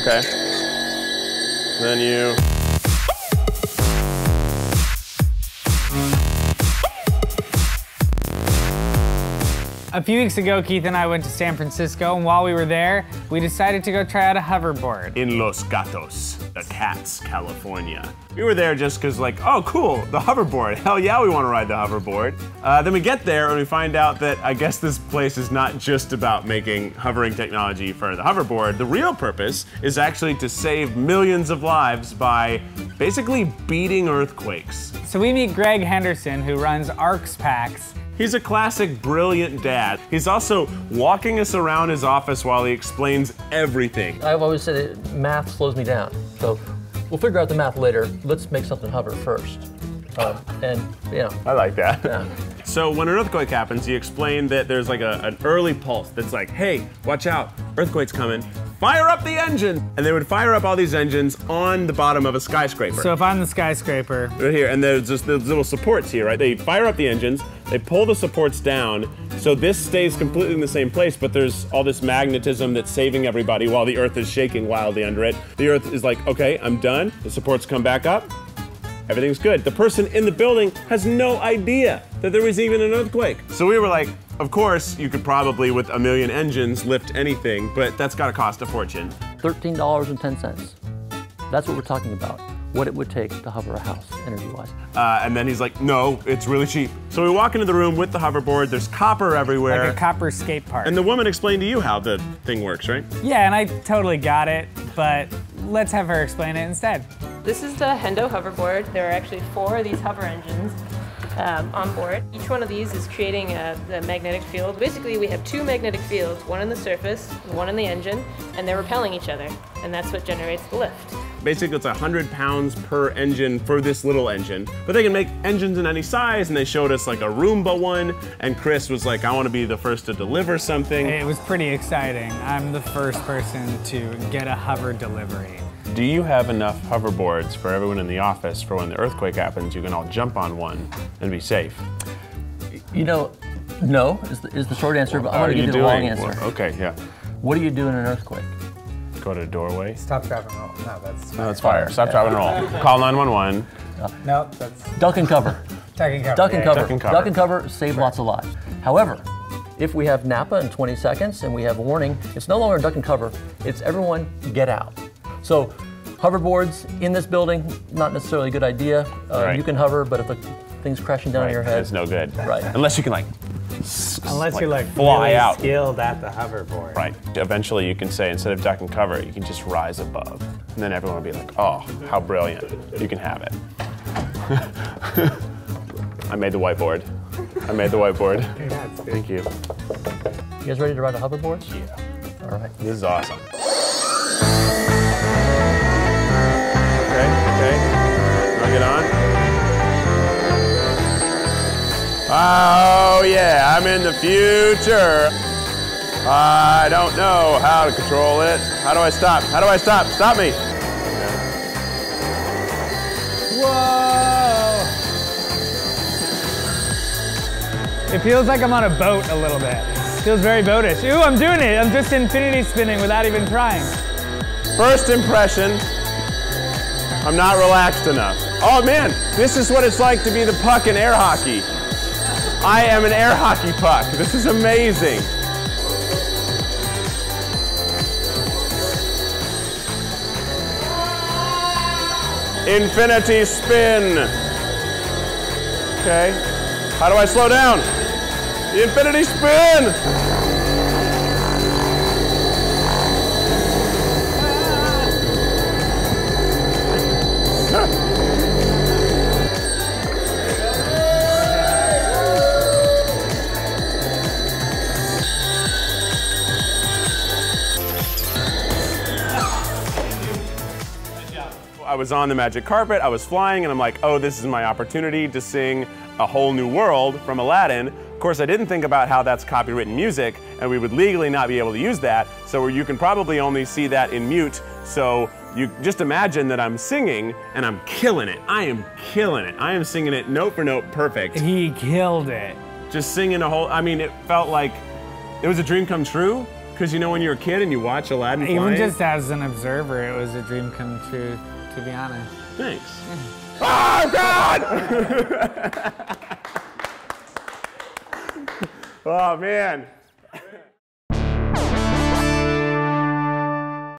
Okay. Then you... A few weeks ago, Keith and I went to San Francisco, and while we were there, we decided to go try out a hoverboard. In Los Gatos, the Cats, California. We were there just because like, oh cool, the hoverboard. Hell yeah, we want to ride the hoverboard. Then we get there and we find out that I guess this place is not just about making hovering technology for the hoverboard. The real purpose is actually to save millions of lives by basically beating earthquakes. So we meet Greg Henderson, who runs ARCS Packs. He's a classic brilliant dad. He's also walking us around his office while he explains everything. I've always said that math slows me down. So we'll figure out the math later. Let's make something hover first. And, you know. I like that. Yeah. So when an earthquake happens, you explain that there's like an early pulse that's like, hey, watch out, earthquake's coming. Fire up the engine! And they would fire up all these engines on the bottom of a skyscraper. So if I'm the skyscraper. Right here, and there's just those little supports here, right? They fire up the engines, they pull the supports down, so this stays completely in the same place, but there's all this magnetism that's saving everybody while the earth is shaking wildly under it. The earth is like, okay, I'm done. The supports come back up. Everything's good. The person in the building has no idea that there was even an earthquake. So we were like, of course, you could probably, with a million engines, lift anything, but that's gotta cost a fortune. $13.10. That's what we're talking about. What it would take to hover a house, energy-wise. And then he's like, no, it's really cheap. So we walk into the room with the hoverboard, there's copper everywhere. Like a copper skate park. And the woman explained to you how the thing works, right? Yeah, and I totally got it, but let's have her explain it instead. This is the Hendo hoverboard. There are actually 4 of these hover engines on board. Each one of these is creating a magnetic field. Basically, we have 2 magnetic fields, one in the surface, one in the engine, and they're repelling each other, and that's what generates the lift. Basically, it's 100 pounds per engine for this little engine, but they can make engines in any size, and they showed us like a Roomba one, and Chris was like, I want to be the first to deliver something. It was pretty exciting. I'm the first person to get a hover delivery. Do you have enough hoverboards for everyone in the office for when the earthquake happens, you can all jump on one and be safe? You know, no is the short answer, but I'm gonna give you the long answer. Okay, yeah. What do you do in an earthquake? Go to a doorway. Stop, drop, and roll. No, that's fire. No, that's fire. Stop, drop, and roll. Call 911. No, that's... Duck and cover. Duck and cover. Duck and cover. Duck and cover. Duck and cover, save lots of lives. However, if we have Napa in 20 seconds and we have a warning, it's no longer duck and cover, it's everyone get out. So hoverboards in this building, not necessarily a good idea. Right. You can hover, but if the thing's crashing down on your head, it's no good. Right. Unless you can like, Unless you're like fly really out. skilled at the hoverboard. Right. Eventually you can say, instead of duck and cover, you can just rise above. And then everyone will be like, oh, how brilliant. You can have it. I made the whiteboard. I made the whiteboard. Congrats, dude. Thank you. You guys ready to ride a hoverboard? Yeah. All right. This is awesome. Okay. Wanna get on? Oh yeah, I'm in the future. I don't know how to control it. How do I stop? How do I stop? Stop me. Whoa! It feels like I'm on a boat a little bit. It feels very boatish. Ooh, I'm doing it. I'm just infinity spinning without even trying. First impression, I'm not relaxed enough. Oh man, this is what it's like to be the puck in air hockey. I am an air hockey puck. This is amazing. Infinity spin. Okay. How do I slow down? The infinity spin. I was on the magic carpet, I was flying, and I'm like, oh, this is my opportunity to sing A Whole New World from Aladdin. Of course, I didn't think about how that's copywritten music, and we would legally not be able to use that, so you can probably only see that in mute. So you just imagine that I'm singing, and I'm killing it. I am killing it. I am singing it note for note perfect. He killed it. Just singing a whole, I mean, it felt like it was a dream come true. Because you know when you're a kid and you watch Aladdin Even flying? just as an observer, it was a dream come true, to be honest. Thanks. Oh, God! Oh, man.